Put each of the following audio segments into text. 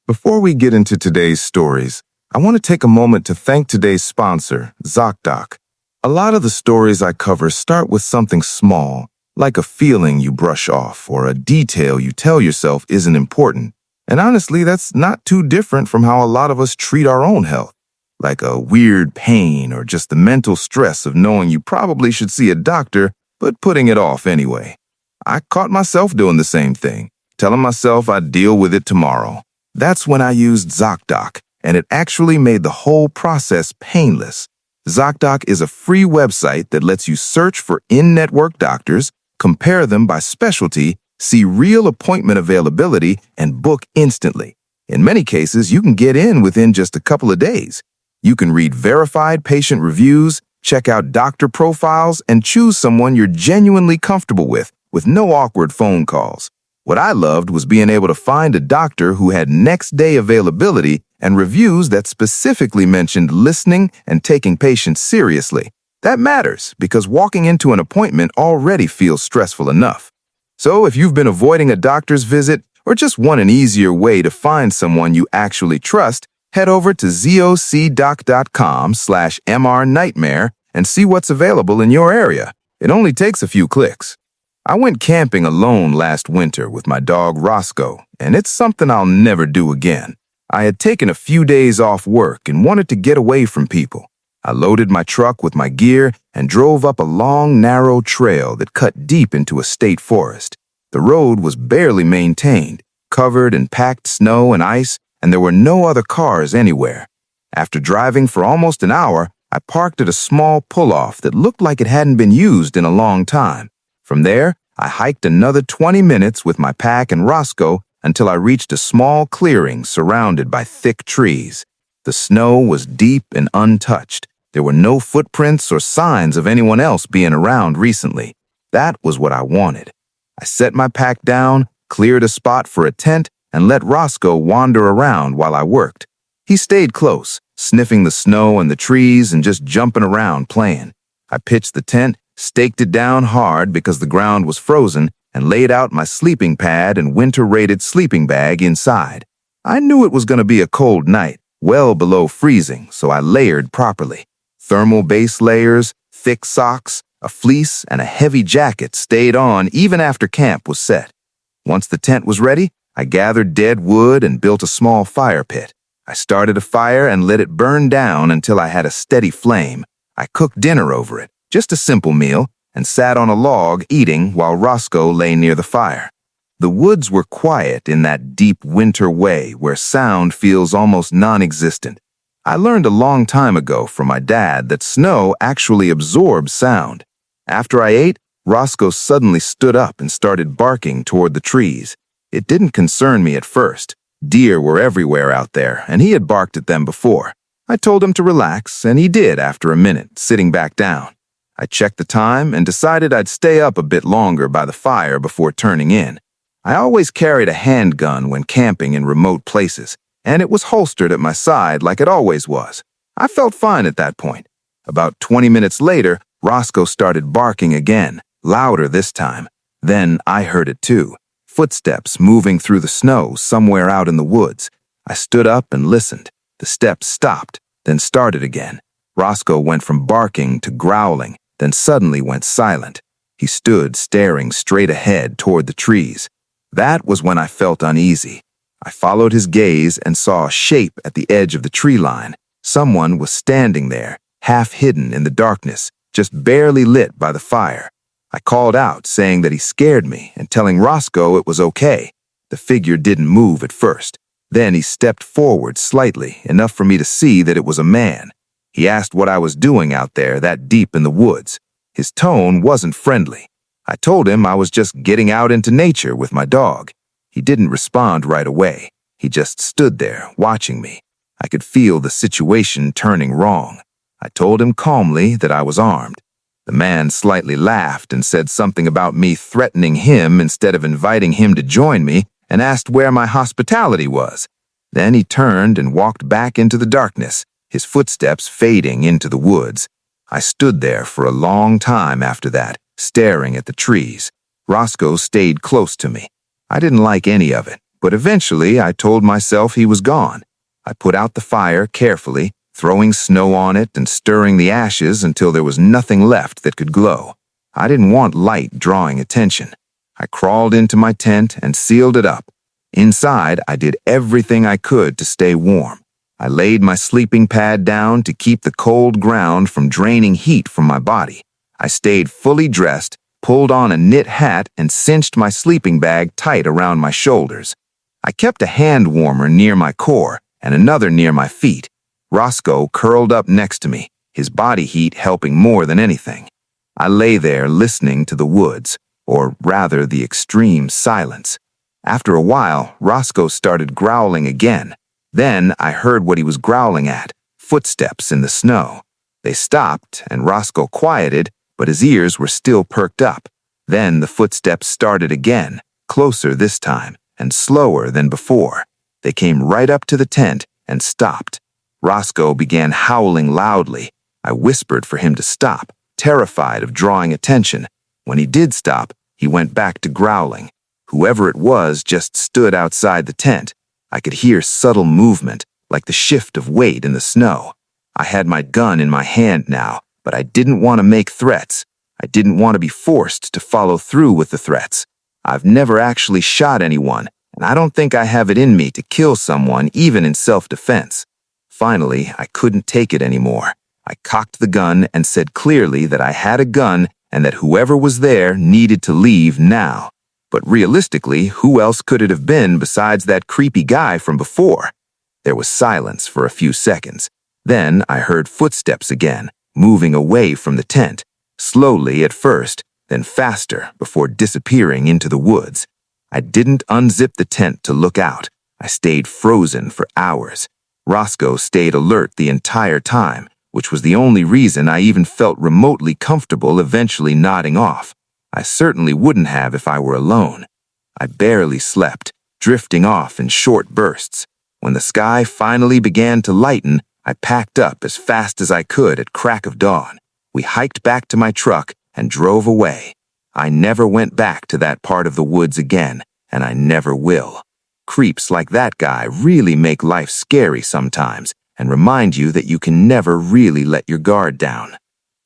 Before we get into today's stories, I want to take a moment to thank today's sponsor, ZocDoc. A lot of the stories I cover start with something small, like a feeling you brush off or a detail you tell yourself isn't important. And honestly, that's not too different from how a lot of us treat our own health, like a weird pain or just the mental stress of knowing you probably should see a doctor, but putting it off anyway. I caught myself doing the same thing, telling myself I'd deal with it tomorrow. That's when I used ZocDoc, and it actually made the whole process painless. ZocDoc is a free website that lets you search for in-network doctors, compare them by specialty, see real appointment availability, and book instantly. In many cases, you can get in within just a couple of days. You can read verified patient reviews, check out doctor profiles, and choose someone you're genuinely comfortable with no awkward phone calls. What I loved was being able to find a doctor who had next-day availability and reviews that specifically mentioned listening and taking patients seriously. That matters because walking into an appointment already feels stressful enough. So if you've been avoiding a doctor's visit or just want an easier way to find someone you actually trust, head over to zocdoc.com/mrnightmare and see what's available in your area. It only takes a few clicks. I went camping alone last winter with my dog Roscoe, and it's something I'll never do again. I had taken a few days off work and wanted to get away from people. I loaded my truck with my gear and drove up a long, narrow trail that cut deep into a state forest. The road was barely maintained, covered in packed snow and ice, and there were no other cars anywhere. After driving for almost an hour, I parked at a small pull-off that looked like it hadn't been used in a long time. From there, I hiked another 20 minutes with my pack and Roscoe until I reached a small clearing surrounded by thick trees. The snow was deep and untouched. There were no footprints or signs of anyone else being around recently. That was what I wanted. I set my pack down, cleared a spot for a tent, and let Roscoe wander around while I worked. He stayed close, sniffing the snow and the trees and just jumping around playing. I pitched the tent, staked it down hard because the ground was frozen, and laid out my sleeping pad and winter-rated sleeping bag inside. I knew it was going to be a cold night, well below freezing, so I layered properly. Thermal base layers, thick socks, a fleece, and a heavy jacket stayed on even after camp was set. Once the tent was ready, I gathered dead wood and built a small fire pit. I started a fire and let it burn down until I had a steady flame. I cooked dinner over it, just a simple meal, and sat on a log eating while Roscoe lay near the fire. The woods were quiet in that deep winter way where sound feels almost non-existent. I learned a long time ago from my dad that snow actually absorbs sound. After I ate, Roscoe suddenly stood up and started barking toward the trees. It didn't concern me at first. Deer were everywhere out there, and he had barked at them before. I told him to relax, and he did after a minute, sitting back down. I checked the time and decided I'd stay up a bit longer by the fire before turning in. I always carried a handgun when camping in remote places, and it was holstered at my side like it always was. I felt fine at that point. About 20 minutes later, Roscoe started barking again, louder this time. Then I heard it too, footsteps moving through the snow somewhere out in the woods. I stood up and listened. The steps stopped, then started again. Roscoe went from barking to growling, then suddenly went silent. He stood staring straight ahead toward the trees. That was when I felt uneasy. I followed his gaze and saw a shape at the edge of the tree line. Someone was standing there, half hidden in the darkness, just barely lit by the fire. I called out, saying that he scared me and telling Roscoe it was okay. The figure didn't move at first. Then he stepped forward slightly, enough for me to see that it was a man. He asked what I was doing out there that deep in the woods. His tone wasn't friendly. I told him I was just getting out into nature with my dog. He didn't respond right away. He just stood there, watching me. I could feel the situation turning wrong. I told him calmly that I was armed. The man slightly laughed and said something about me threatening him instead of inviting him to join me, and asked where my hospitality was. Then he turned and walked back into the darkness, his footsteps fading into the woods. I stood there for a long time after that, staring at the trees. Roscoe stayed close to me. I didn't like any of it, But eventually I told myself he was gone. I put out the fire carefully, throwing snow on it and stirring the ashes until there was nothing left that could glow. I didn't want light drawing attention. I crawled into my tent and sealed it up. Inside, I did everything I could to stay warm. I laid my sleeping pad down to keep the cold ground from draining heat from my body. I stayed fully dressed, pulled on a knit hat, and cinched my sleeping bag tight around my shoulders. I kept a hand warmer near my core and another near my feet. Roscoe curled up next to me, his body heat helping more than anything. I lay there listening to the woods, or rather the extreme silence. After a while, Roscoe started growling again. Then I heard what he was growling at, footsteps in the snow. They stopped and Roscoe quieted, but his ears were still perked up. Then the footsteps started again, closer this time, and slower than before. They came right up to the tent and stopped. Roscoe began howling loudly. I whispered for him to stop, terrified of drawing attention. When he did stop, he went back to growling. Whoever it was just stood outside the tent. I could hear subtle movement, like the shift of weight in the snow. I had my gun in my hand now, but I didn't want to make threats. I didn't want to be forced to follow through with the threats. I've never actually shot anyone, and I don't think I have it in me to kill someone even in self-defense. Finally, I couldn't take it anymore. I cocked the gun and said clearly that I had a gun and that whoever was there needed to leave now. But realistically, who else could it have been besides that creepy guy from before? There was silence for a few seconds. Then I heard footsteps again, moving away from the tent, slowly at first, then faster before disappearing into the woods. I didn't unzip the tent to look out. I stayed frozen for hours. Roscoe stayed alert the entire time, which was the only reason I even felt remotely comfortable eventually nodding off. I certainly wouldn't have if I were alone. I barely slept, drifting off in short bursts. When the sky finally began to lighten, I packed up as fast as I could at crack of dawn. We hiked back to my truck and drove away. I never went back to that part of the woods again, and I never will. Creeps like that guy really make life scary sometimes and remind you that you can never really let your guard down.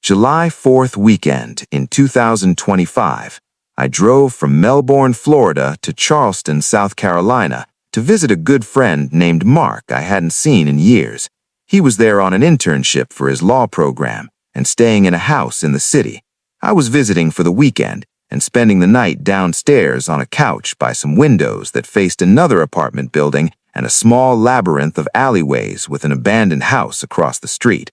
July 4th weekend in 2025, I drove from Melbourne, Florida to Charleston, South Carolina to visit a good friend named Mark I hadn't seen in years. He was there on an internship for his law program and staying in a house in the city. I was visiting for the weekend and spending the night downstairs on a couch by some windows that faced another apartment building and a small labyrinth of alleyways with an abandoned house across the street.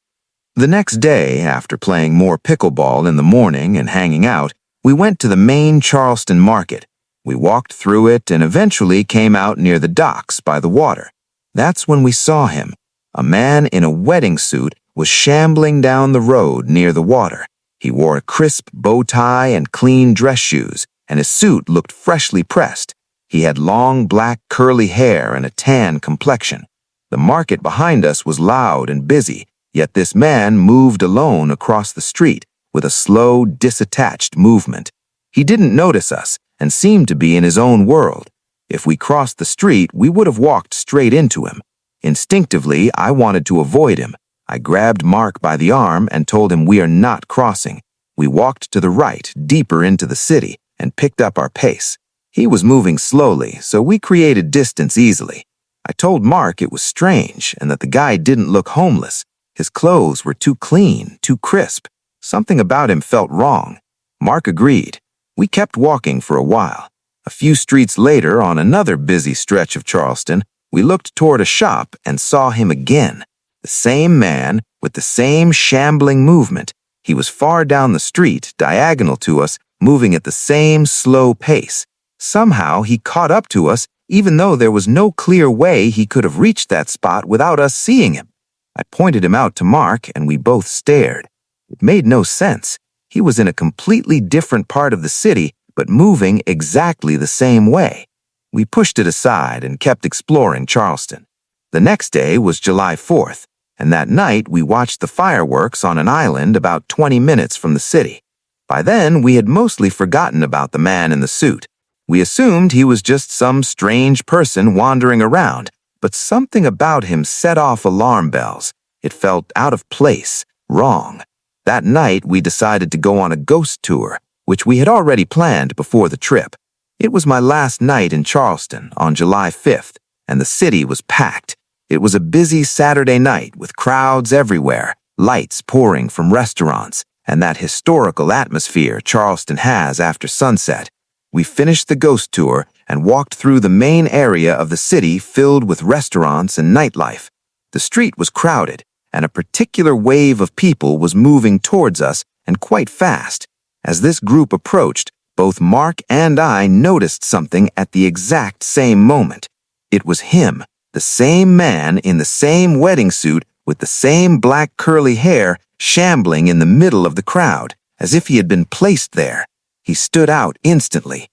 The next day, after playing more pickleball in the morning and hanging out, we went to the main Charleston market. We walked through it and eventually came out near the docks by the water. That's when we saw him. A man in a wedding suit was shambling down the road near the water. He wore a crisp bow tie and clean dress shoes, and his suit looked freshly pressed. He had long black curly hair and a tan complexion. The market behind us was loud and busy, yet this man moved alone across the street with a slow, disattached movement. He didn't notice us and seemed to be in his own world. If we crossed the street, we would have walked straight into him. Instinctively, I wanted to avoid him. I grabbed Mark by the arm and told him we are not crossing. We walked to the right, deeper into the city, and picked up our pace. He was moving slowly, so we created distance easily. I told Mark it was strange and that the guy didn't look homeless. His clothes were too clean, too crisp. Something about him felt wrong. Mark agreed. We kept walking for a while. A few streets later, on another busy stretch of Charleston, we looked toward a shop and saw him again. The same man with the same shambling movement. He was far down the street, diagonal to us, moving at the same slow pace. Somehow he caught up to us, even though there was no clear way he could have reached that spot without us seeing him. I pointed him out to Mark, and we both stared. It made no sense. He was in a completely different part of the city, but moving exactly the same way. We pushed it aside and kept exploring Charleston. The next day was July 4th, and that night we watched the fireworks on an island about 20 minutes from the city. By then, we had mostly forgotten about the man in the suit. We assumed he was just some strange person wandering around, but something about him set off alarm bells. It felt out of place, wrong. That night, we decided to go on a ghost tour, which we had already planned before the trip. It was my last night in Charleston on July 5th, and the city was packed. It was a busy Saturday night with crowds everywhere, lights pouring from restaurants, and that historical atmosphere Charleston has after sunset. We finished the ghost tour and walked through the main area of the city filled with restaurants and nightlife. The street was crowded, and a particular wave of people was moving towards us and quite fast. As this group approached, both Mark and I noticed something at the exact same moment. It was him, the same man in the same wedding suit with the same black curly hair, shambling in the middle of the crowd, as if he had been placed there. He stood out instantly.